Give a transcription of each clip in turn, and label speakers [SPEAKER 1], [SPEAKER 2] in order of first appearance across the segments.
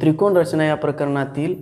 [SPEAKER 1] त्रिकोण रचना या प्रकरणातील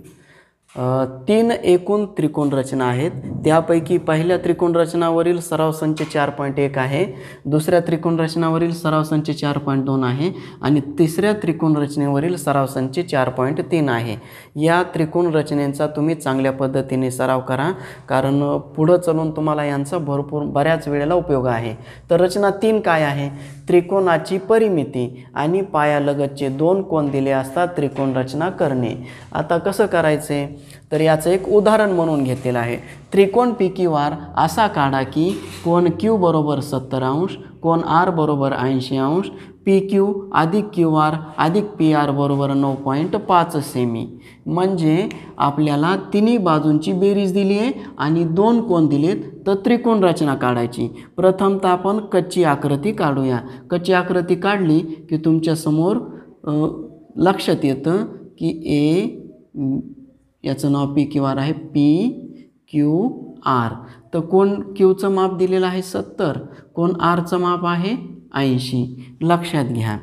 [SPEAKER 1] 3 एकूण त्रिकोण रचना आहेत। त्यापैकी पहिल्या त्रिकोण रचनावरील सराव संच 4.1 आहे, दुसऱ्या त्रिकोण रचनावरील सराव संच 4.2 आहे आणि तिसऱ्या त्रिकोण रचनेवरील सराव संच 4.3 आहे। या त्रिकोण रचनेचा तुम्ही चांगल्या पद्धतीने सराव करा, कारण पुढे चालून तुम्हाला यांचा बऱ्याच वेळेला उपयोग आहे। तर रचना 3 काय आहे? त्रिकोणाची परिमिती आणि पायालगतचे 2 कोन दिले असता त्रिकोण रचना करणे। आता कसं करायचे? तर याचं एक उदाहरण म्हणून घेतलेलं आहे। त्रिकोण PQR असा काढा की कोन Q बरोबर 70 अंश, कोन R बरोबर 80 अंश, PQ अधिक QR अधिक PR बरोबर 9.5 सेमी। म्हणजे आपल्याला तिन्ही बाजूंची बेरीज दिली आहे आणि 2 कोन दिलेत, तर त्रिकोण रचना काढायची। प्रथमतः आपण कच्ची आकृती काढूया। कच्ची आकृती काढली की तुमच्या समोर लक्षात येतं की याचं नाव PQR आहे, PQR। तर कोण Qचं माप दिलेलं आहे 70, कोण Rचं माप आहे 80। लक्षात घ्या,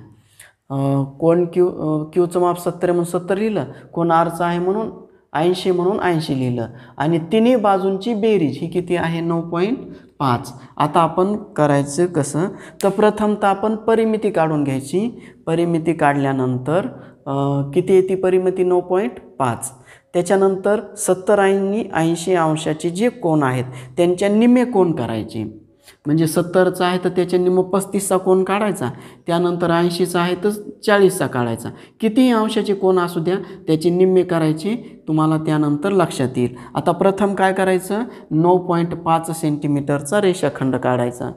[SPEAKER 1] कोण Qचं माप 70 म्हणून 70 लिहिलं, कोण Rचं आहे म्हणून 80 म्हणून 80 लिहिलं आणि तिन्ही बाजूंची बेरीज ही किती आहे? 9.5। आता आपण करायचं कसं? तर प्रथमतः आपण परिमिती काढून घ्यायची। परिमिती काढल्यानंतर किती येते परिमिती? 9.5। त्याच्यानंतर 70 आणि 80 अंशाचे जे कोन आहेत त्यांच्या निम्मे कोन करायचे। म्हणजे 70चा आहे तर त्याच्या निम्मे 35चा कोन काढायचा, त्यानंतर 80चा आहे तर 40चा काढायचा। कितीही अंशाचे कोन असू द्या त्याचे निम्मे करायचे, तुम्हाला त्यानंतर लक्षात येईल। आता प्रथम काय करायचं? 9.5 सेंटीमीटरचा रेषाखंड काढायचा।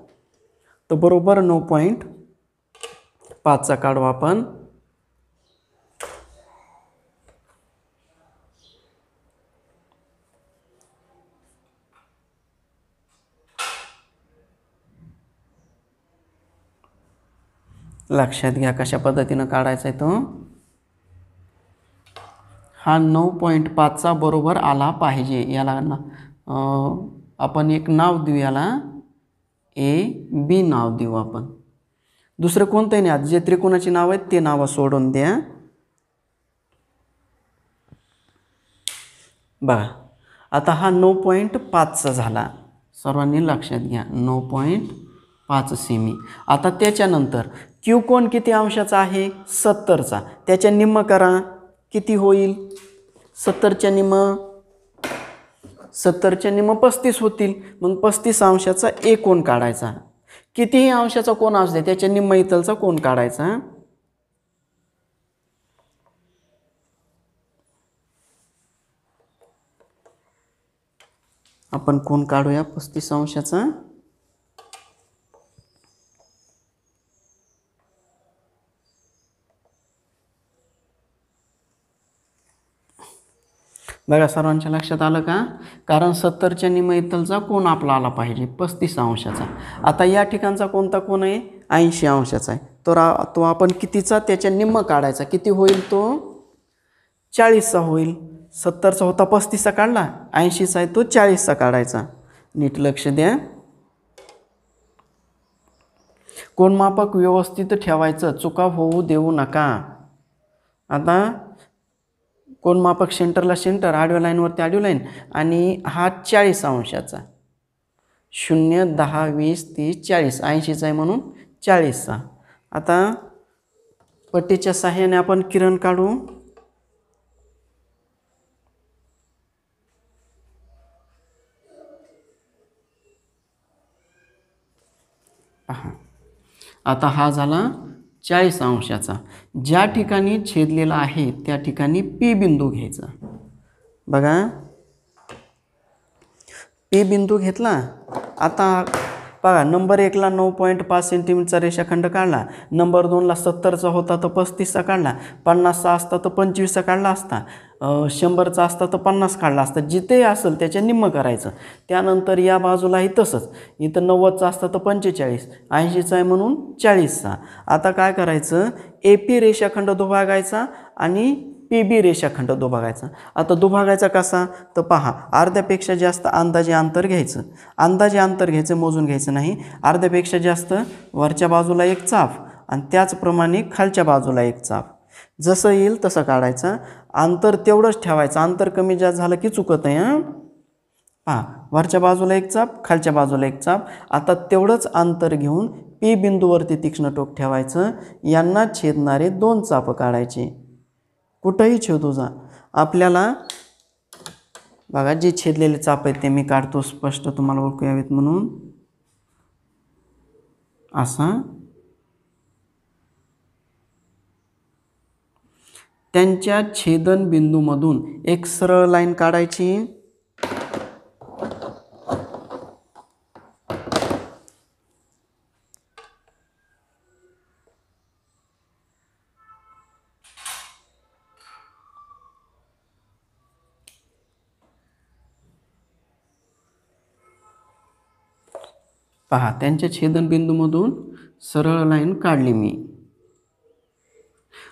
[SPEAKER 1] तर बरोबर 9.5चा काढू आपण। लक्षात घ्या कशा पद्धतीने काढायचा आहे तो। हा 9.5चा बरोबर आला पाहिजे। याला आपण एक नाव देऊ, याला AB नाव देऊ आपण। दुसरं कोणतंही नाही, जे त्रिकोणाची नाव आहेत ते नाव सोडून द्या। बघा आता हा 9.5चा झाला, सर्वांनी लक्षात घ्या 9.5 सेमी। आता त्याच्यानंतर Q कोण किती अंशाचा आहे? 70चा, त्याच्या निम्म करा, किती होईल? 70च्या निम्म 35 होतील। मग 35 अंशाचा एक कोन काढायचा। कितीही अंशाचा कोन असू दे त्याच्या निम्म इथलचा कोन काढायचा। आपण कोन काढूया 35 अंशाचा। बघा सर्वांच्या लक्षात आलं का? कारण 70च्या निम्म इथलचा कोन आपला आला पाहिजे 35 अंशाचा। आता या ठिकाणचा कोणता कोन आहे? 80 अंशाचा आहे। तर तो आपण कितीचा? त्याच्या निम्म काढायचा। किती होईल तो? 40चा होईल। 70चा होता 35चा काढला, 80चा आहे तो 40चा काढायचा। नीट लक्ष द्या, कोन मापक व्यवस्थित ठेवायचं, चुका होऊ देऊ नका। आता कोन मापक सेंटरला सेंटर, आडव्या लाईनवरती आडवी लाईन आणि हा 40 अंशाचा। 0, 10, 20, 30, 40, 80चा आहे म्हणून 40चा। आता पट्टीच्या सहाय्याने आपण किरण काढू। आता हा झाला 40 अंशाचा। ज्या ठिकाणी छेदलेला आहे त्या ठिकाणी P बिंदू घ्यायचा। बघा P बिंदू घेतला। आता बघा नंबर 1ला 9.5 सेंटीमीटरचा रेषाखंड काढला, नंबर 2ला 70चा होता तर 35चा काढला, 50चा असता तर 25चा काढला असता, 100चा असता तर 50 काढला असता। जिथे असेल त्याच्या निम्म करायचं। त्यानंतर या बाजूलाही तसंच, इथं 90चा असता तर 45, 80चा आहे म्हणून 40चा। आता काय करायचं? AP रेषाखंड दुभागायचा आणि PB रेषाखंड दुभागायचा। आता दुभागायचा कसा? तर पहा, अर्ध्यापेक्षा जास्त अंदाजे अंतर घ्यायचं। अंदाजे अंतर घ्यायचं, मोजून घ्यायचं नाही। अर्ध्यापेक्षा जास्त वरच्या बाजूला एक चाप आणि त्याचप्रमाणे खालच्या बाजूला एक चाप। जसं येईल तसं काढायचं, अंतर तेवढंच ठेवायचं, अंतर कमी जास्त झालं की चुकत आहे. हां पहा, वरच्या बाजूला एक चाप, खालच्या बाजूला एक चाप. आता तेवढंच अंतर घेऊन पी बिंदूवरती तीक्ष्ण टोक ठेवायचं, यांना छेदणारे 2 चाप काढायचे. कुठंही छेदू जा. आपल्याला बघा जे छेदलेले चाप आहेत ते मी काढतो स्पष्ट तुम्हाला ओळखू यावेत म्हणून. असा त्यांच्या छेदन बिंदूमधून एक सरळ लाईन काढायची. पहा, त्यांच्या छेदनबिंदूमधून सरळ लाईन काढली मी.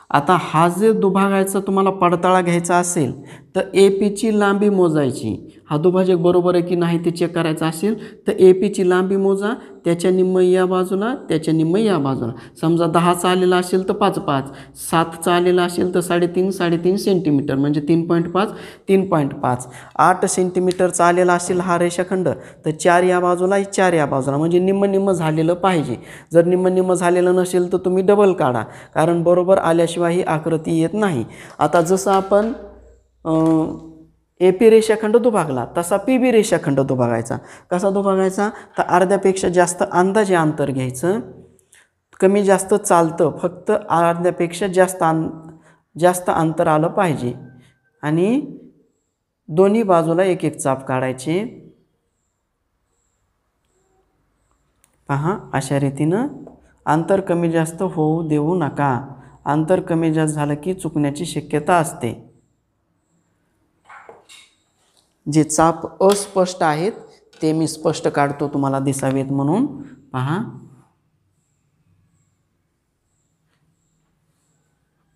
[SPEAKER 1] आता हा जे दुभागाचा तुम्हाला पडताळा घ्यायचा असेल तर ए पीची लांबी मोजायची. हा दुभाजक बरोबर आहे की नाही ते चेक करायचं असेल तर ए पीची लांबी मोजा, त्याच्या निम्म या बाजूला, त्याच्या निम्म या बाजूला. समजा 10चा आलेला असेल तर 5 5, 7चा आलेला असेल तर 3.5 सेंटीमीटर म्हणजे 3.5 3.5. 8 सेंटीमीटरचा आलेला असेल हा रेषाखंड तर 4 या बाजूला 4 या बाजूला म्हणजे निम्म झालेलं पाहिजे. जर निम्म झालेलं नसेल तर तुम्ही डबल काढा, कारण बरोबर आल्याशिवाय ही आकृती येत नाही. आता जसं आपण ए पी रेषाखंड दुभागला तसा पी बी रेषाखंड दुभागायचा. कसा दुभागायचा तर अर्ध्यापेक्षा जास्त अंदाजे अंतर घ्यायचं. कमी जास्त चालतं, फक्त अर्ध्यापेक्षा जास्त अंतर आलं पाहिजे. आणि दोन्ही बाजूला एक एक चाप काढायचे. पहा, अशा रीतीनं अंतर कमी जास्त होऊ देऊ नका. अंतर कमी जास्त झालं की चुकण्याची शक्यता असते. जे चाप अस्पष्ट आहेत ते मी स्पष्ट काढतो तुम्हाला दिसावेत म्हणून. पहा,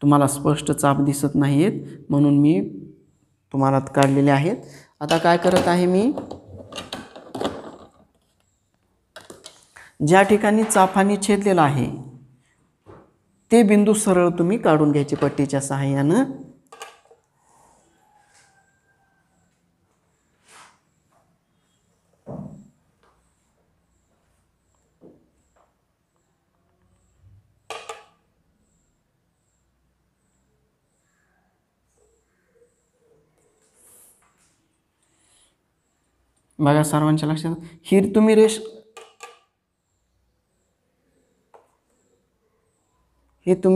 [SPEAKER 1] तुम्हाला स्पष्ट चाप दिसत नाहीत म्हणून मी तुम्हाला काढलेले आहेत. आता काय करत आहे मी, ज्या ठिकाणी चापाने छेदलेला आहे ते बिंदू सरळ तुम्ही काढून घ्यायचे पट्टीच्या सहाय्यानं. बघा सर्वांच्या लक्षात, ही तुम्ही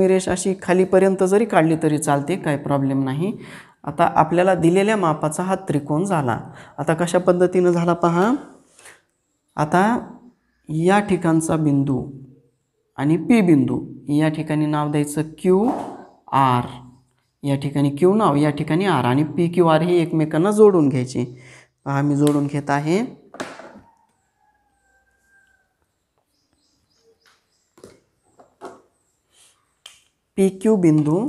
[SPEAKER 1] रेष अशी खालीपर्यंत जरी काढली तरी चालते, काही प्रॉब्लेम नाही. आता आपल्याला दिलेल्या मापाचा हा त्रिकोण झाला. आता कशा पद्धतीनं झाला पहा. आता या ठिकाणचा बिंदू आणि पी बिंदू, या ठिकाणी नाव द्यायचं क्यू आर, या ठिकाणी क्यू नाव, या ठिकाणी आर, आणि पी क्यू आर हे एकमेकांना जोडून घ्यायचे. पहा, मी जोडून घेत आहे. पी क्यू बिंदू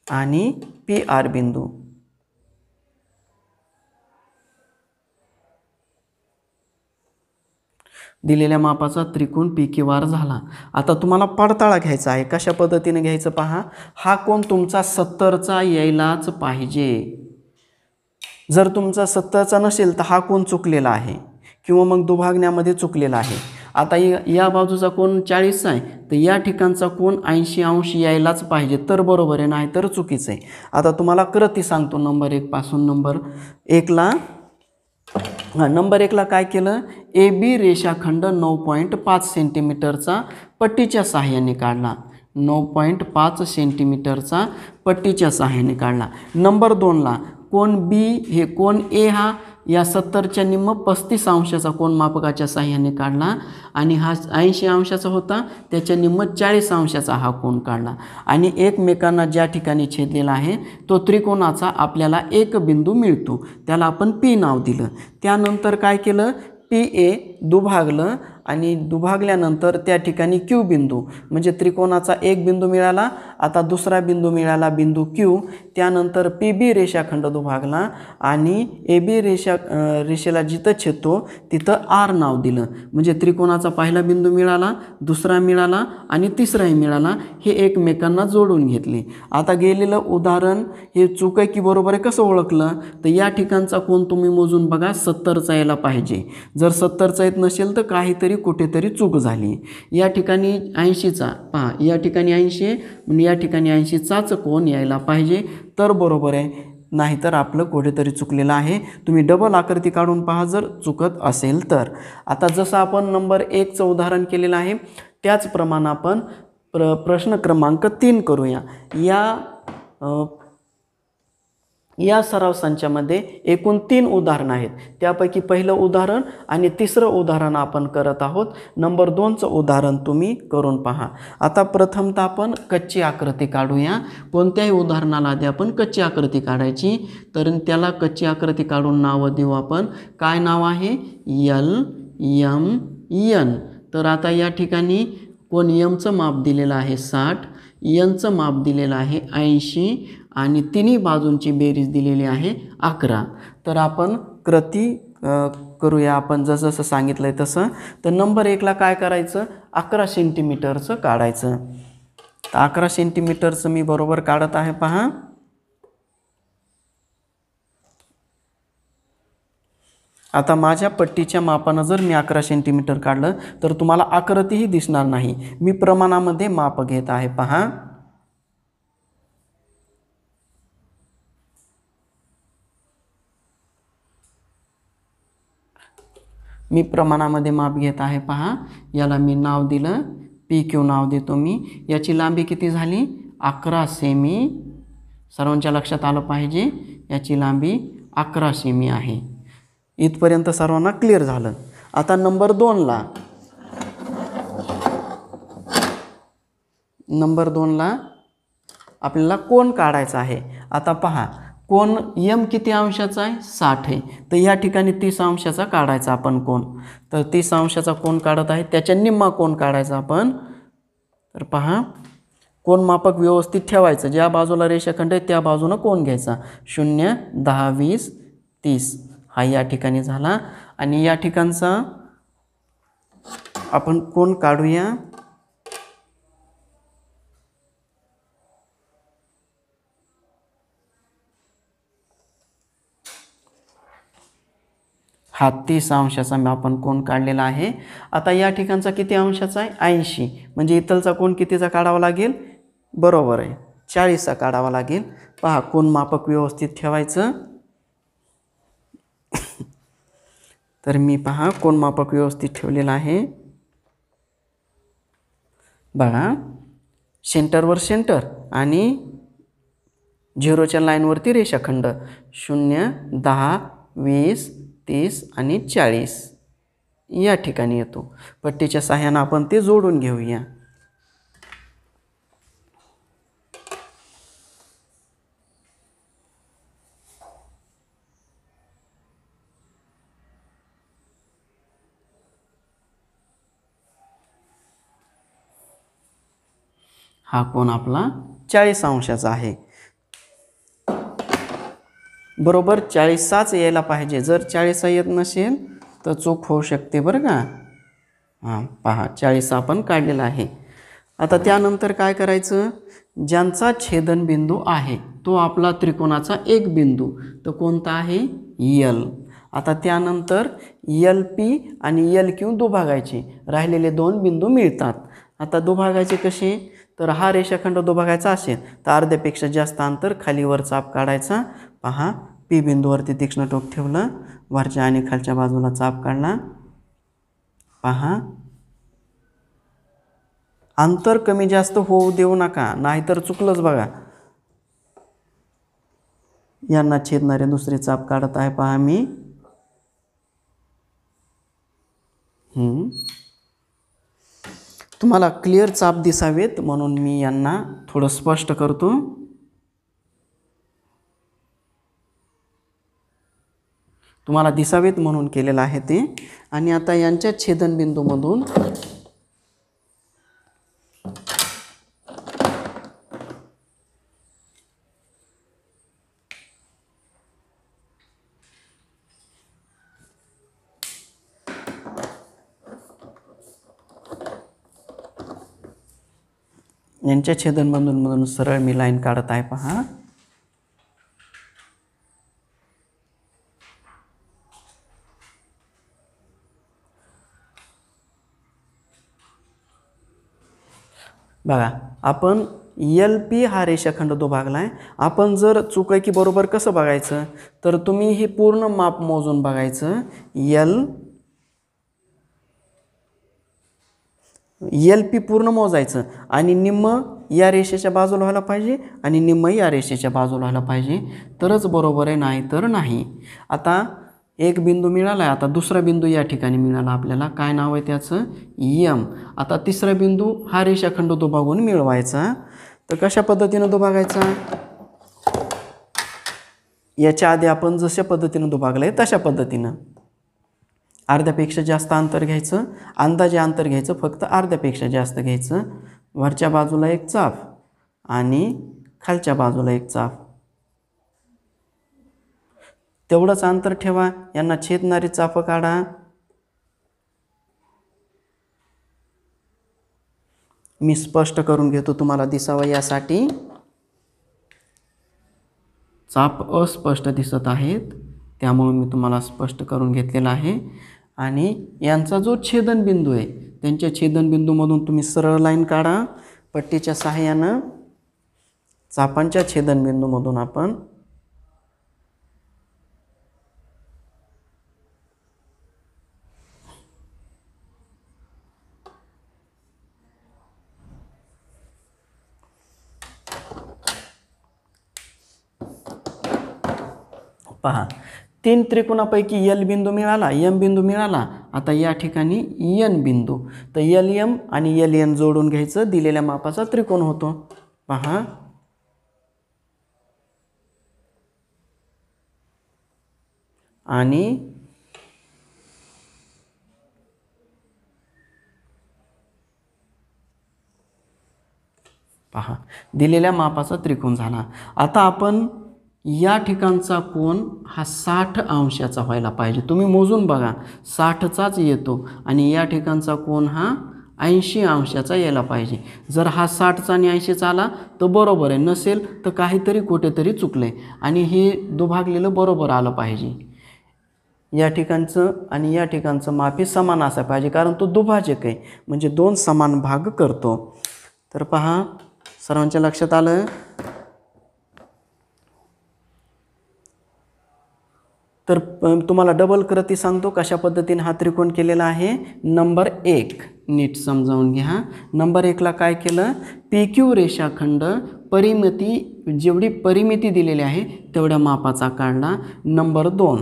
[SPEAKER 1] आणि पी आर बिंदू. दिलेल्या मापाचा त्रिकोण पी क्यू आर झाला. आता तुम्हाला पडताळा घ्यायचा आहे. कशा पद्धतीने घ्यायचं पहा. हा कोण तुमचा 70चा यायलाच पाहिजे. जर तुमचा 70चा नसेल तर हा कोण चुकलेला आहे किंवा मग दुभागण्यामध्ये चुकलेला आहे. आता या बाजूचा कोण 40चा आहे तर या ठिकाणचा कोण 80 अंश यायलाच पाहिजे तर बरोबर आहे, नाही तर चुकीचं आहे. आता तुम्हाला कृती सांगतो नंबर 1 पासून. नंबर 1ला काय केलं, ए बी रेषाखंड 9.5 सेंटीमीटरचा पट्टीच्या सहाय्याने काढला. 9.5 सेंटीमीटरचा पट्टीच्या सहाय्याने काढला. नंबर 2ला कोण बी हे कोण ए हा या 70च्या निम्म 35 अंशाचा कोण मापकाच्या सहाय्याने काढला आणि हा 80 अंशाचा होता त्याच्या निम्म 40 अंशाचा हा कोण काढला. आणि एकमेकांना ज्या ठिकाणी छेदलेला आहे तो त्रिकोणाचा आपल्याला एक बिंदू मिळतो, त्याला आपण पी नाव दिलं. त्यानंतर काय केलं, पी ए दुभागलं आणि दुभागल्यानंतर त्या ठिकाणी क्यू बिंदू म्हणजे त्रिकोणाचा एक बिंदू मिळाला. आता दुसरा बिंदू मिळाला बिंदू क्यू. त्यानंतर पी बी रेषाखंड दुभागला आणि ए बी रेषेला जिथं छेदतो तिथं आर नाव दिलं. म्हणजे त्रिकोणाचा पहिला बिंदू मिळाला, दुसरा मिळाला आणि तिसराही मिळाला. हे एकमेकांना जोडून घेतले. आता गेलेलं उदाहरण हे चूक आहे की बरोबर आहे कसं ओळखलं? तर या ठिकाणचा कोण तुम्ही मोजून बघा, 70चा यायला पाहिजे. जर 70चा येत नसेल तर काहीतरी कुठेतरी चूक झाली. या ठिकाणी 80चा पहा, या ठिकाणी 80 म्हणजे या ठिकाणी 80चाच कोण यायला पाहिजे तर बरोबर आहे. नाहीतर आपलं कुठेतरी चुकलेलं आहे. तुम्ही डबल आकृती काढून पहा जर चुकत असेल तर. आता जसं आपण नंबर 1चं उदाहरण केलेलं आहे त्याचप्रमाणे आपण प्रश्न क्रमांक 3 करूया. या सराव संचामध्ये एकूण 3 उदाहरणं आहेत. त्यापैकी पहिलं उदाहरण आणि तिसरं उदाहरण आपण करत आहोत. नंबर 2चं उदाहरण तुम्ही करून पहा. आता प्रथमतः आपण कच्ची आकृती काढूया. कोणत्याही उदाहरणाला आधी आपण कच्ची आकृती काढायची. तर त्याला कच्ची आकृती काढून नावं देऊ आपण. काय नाव आहे? L M N. तर आता या ठिकाणी कोण एमचं माप दिलेलं आहे 60, एनचं माप दिलेलं आहे 80 आणि तिन्ही बाजूंची बेरीज दिलेली आहे 11. तर आपण कृती करूया आपण जसं सांगितलं आहे तसं. तर नंबर 1ला काय करायचं? 11 सेंटीमीटरचं काढायचं. तर 11 सेंटीमीटरचं मी बरोबर काढत आहे पहा. आता माझ्या पट्टीच्या मापानं जर मी 11 सेंटीमीटर काढलं तर तुम्हाला आकृतीही दिसणार नाही. मी प्रमाणामध्ये माप घेत आहे पहा. मी प्रमाणामध्ये माप घेत आहे पहा. याला मी नाव दिलं PQ नाव देतो मी. याची लांबी किती झाली? 11 सेमी. सर्वांच्या लक्षात आलं पाहिजे याची लांबी 11 सेमी आहे. इथपर्यंत सर्वांना क्लिअर झालं. आता नंबर 2ला आपल्याला कोण काढायचा आहे. आता पहा कोण एम किती अंशाचा आहे? 60 आहे. तर या ठिकाणी 30 अंशाचा काढायचा आपण कोण. तर 30 अंशाचा कोण काढत आहे त्याच्या निम्मा कोण काढायचा आपण. तर पहा कोण मापक व्यवस्थित ठेवायचं. ज्या बाजूला रेषाखंड आहे त्या बाजूनं कोण घ्यायचा. 0 10 20 30 हा या ठिकाणी झाला. आणि या ठिकाणचा आपण कोण काढूया. हा 30 अंशाचा आपण कोण काढलेला आहे. आता या ठिकाणचा किती अंशाचा आहे? 80. म्हणजे इथलचा कोण कितीचा काढावा लागेल? बरोबर आहे 40चा काढावा लागेल. पहा कोण मापक व्यवस्थित ठेवायचं. तर मी पहा कोण मापक व्यवस्थित ठेवलेलं आहे. बघा सेंटरवर सेंटर आणि 0च्या लाईनवरती रेषाखंड 0 10 20 30 आणि 40 या ठिकाणी येतो. पट्टीच्या सहाय्याने आपण ते जोडून घेऊया. हा कोण आपला 40 अंशाचा आहे. बरोबर 40चाच यायला पाहिजे. जर 40चा येत नसेल तर चूक होऊ शकते बरं का. हां पहा 40 आपण काढलेला आहे. आता त्यानंतर काय करायचं? ज्यांचा छेदनबिंदू आहे तो आपला त्रिकोणाचा एक बिंदू तो कोणता आहे? L. आता त्यानंतर LP आणि LQ दुभागायचे. राहिलेले 2 बिंदू मिळतात. आता दुभागायचे कसे? तर हा रेषाखंड दुभागायचा असेल तर अर्ध्यापेक्षा जास्त अंतर खालीवर चाप काढायचा. पहा P बिंदूवरती तीक्ष्ण टोक ठेवलं, वरच्या आणि खालच्या बाजूला चाप काढला. पहा अंतर कमी जास्त होऊ देऊ नका नाहीतर चुकलंच बघा. यांना छेदणारे दुसरे चाप काढत आहे पहा मी. तुम्हाला क्लिअर चाप दिसावेत म्हणून मी यांना थोडं स्पष्ट करतो. तुम्हाला दिसावेत म्हणून केलेलं आहे ते. आणि आता यांच्या छेदनबिंदूमधून यांच्या छेदनबिंदूंमधून सरळ मी लाईन काढत आहे पहा. बघा आपण LP हा रेषाखंड दुभागला आहे. आपण जर चूक आहे की बरोबर कसं बघायचं, तर तुम्ही हे पूर्ण माप मोजून बघायचं. LP पूर्ण मोजायचं आणि निम्म या रेषेच्या बाजूला व्हायला पाहिजे आणि निम्म या रेषेच्या बाजूला व्हायला पाहिजे, तरच बरोबर आहे, नाही तर नाही. आता एक बिंदू मिळाला आहे. आता दुसरा बिंदू या ठिकाणी मिळाला आपल्याला. काय नाव आहे त्याचं? M. आता तिसरा बिंदू हा रेषाखंड दुभागून मिळवायचा. तर कशा पद्धतीनं दुभागायचा? याच्या आधी आपण जशा पद्धतीनं दुभागलं आहे तशा पद्धतीनं अर्ध्यापेक्षा जास्त अंतर घ्यायचं. अंदाजे अंतर घ्यायचं, फक्त अर्ध्यापेक्षा जास्त घ्यायचं. वरच्या बाजूला एक चाप आणि खालच्या बाजूला एक चाप, तेवढंच अंतर ठेवा. यांना छेदणारी चाप काढा. मी स्पष्ट करून घेतो तुम्हाला दिसावं यासाठी. चाप अस्पष्ट दिसत आहेत, त्यामुळे मी तुम्हाला स्पष्ट करून घेतलेला आहे. आणि यांचा जो छेदनबिंदू आहे त्यांच्या छेदनबिंदूमधून तुम्ही सरळ लाईन काढा पट्टीच्या सहाय्यानं. चापांच्या छेदनबिंदूमधून आपण पहा, 3 त्रिकोणापैकी L बिंदू मिळाला, M बिंदू मिळाला. आता या ठिकाणी N बिंदू, तर LM आणि LN जोडून घ्यायचं, दिलेल्या मापाचा त्रिकोण होतो. पहा, आणि पहा दिलेल्या मापाचा त्रिकोण झाला. आता आपण या ठिकाणचा कोन हा 60 अंशाचा व्हायला पाहिजे. तुम्ही मोजून बघा, 60चाच येतो. आणि या ठिकाणचा कोन हा 80 अंशाचा यायला पाहिजे. जर हा 60चा आणि 80चा आला तर बरोबर आहे, नसेल तर काहीतरी कुठेतरी चुकले. आणि हे दुभागलेलं बरोबर आलं पाहिजे. या ठिकाणचं आणि या ठिकाणचं माप हे समान असायला पाहिजे, कारण तो दुभाजक आहे, म्हणजे 2 समान भाग करतो. तर पहा, सर्वांच्या लक्षात आलं. तर तुम्हाला डबल करती सांगतो कशा पद्धतीने हा त्रिकोण केलेला आहे. नंबर 1 नीट समजावून घ्या. नंबर 1ला काय केलं? PQ रेषाखंड परिमिती, जेवढी परिमिती दिलेली आहे तेवढ्या मापाचा काढला. नंबर 2,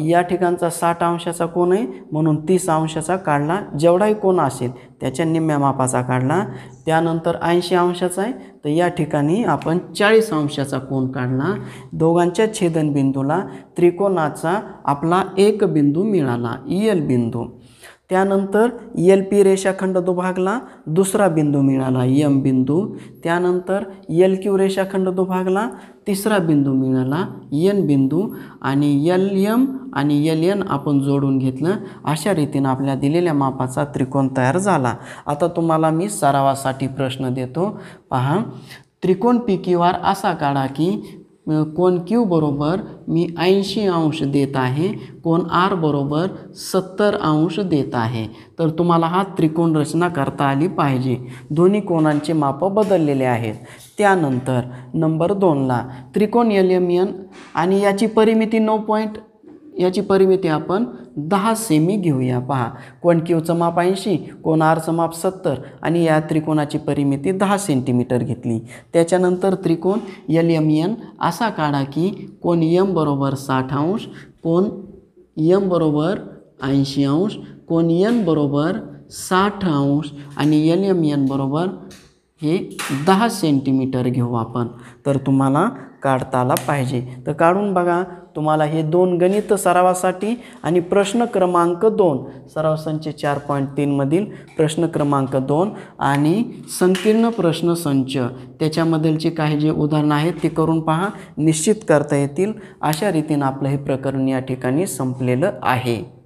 [SPEAKER 1] या ठिकाणचा 60 अंशाचा कोन आहे म्हणून 30 अंशाचा काढला. जेवढाही कोन असेल त्याच्या निम्म्या मापाचा काढला. त्यानंतर 80 अंशाचा आहे तर या ठिकाणी आपण 40 अंशाचा कोन काढला. दोघांच्या छेदनबिंदूला त्रिकोणाचा आपला एक बिंदू मिळाला, EL बिंदू. त्यानंतर LP रेषाखंड दुभागला, दुसरा बिंदू मिळाला M बिंदू. त्यानंतर LQ रेषाखंड दुभागला, तिसरा बिंदू मिळाला N बिंदू. आणि LM आणि LN आपण जोडून घेतलं. अशा रीतीने आपल्या दिलेल्या मापाचा त्रिकोण तयार झाला. आता तुम्हाला मी सरावासाठी प्रश्न देतो. पहा, त्रिकोण PQR असा काढा की कोन Q बरोबर मी 80 अंश देत आहे, कोन R बरोबर 70 अंश देत आहे. तर तुम्हाला हा त्रिकोण रचना करता आली पाहिजे. दोन्ही कोनांचे माप बदललेले आहेत. त्यानंतर नंबर 2ला त्रिकोण LMN आणि याची परिमिती 9 याची परिमिती आपण 10 सेमी घेऊया. पहा, कोन Qचं माप 80, कोन Rचं माप 70 आणि या त्रिकोणाची परिमिती 10 सेंटीमीटर घेतली. त्याच्यानंतर त्रिकोण LMN असा काढा की कोन M बरोबर 60 अंश, कोन M बरोबर 80 अंश, कोन N बरोबर 60 अंश आणि LMN बरोबर हे 10 सेंटीमीटर घेऊ आपण, तर तुम्हाला काढता आला पाहिजे. तर काढून बघा. तुम्हाला हे 2 गणित सरावासाठी आणि प्रश्न क्रमांक 2 सराव संच 4.3 मधील प्रश्न क्रमांक 2 आणि संकीर्ण प्रश्न संच त्याच्यामधीलचे काही जे उदाहरणं आहेत ते करून पहा, निश्चित करता येतील. अशा रीतीने आपलं हे प्रकरण या ठिकाणी संपलेलं आहे.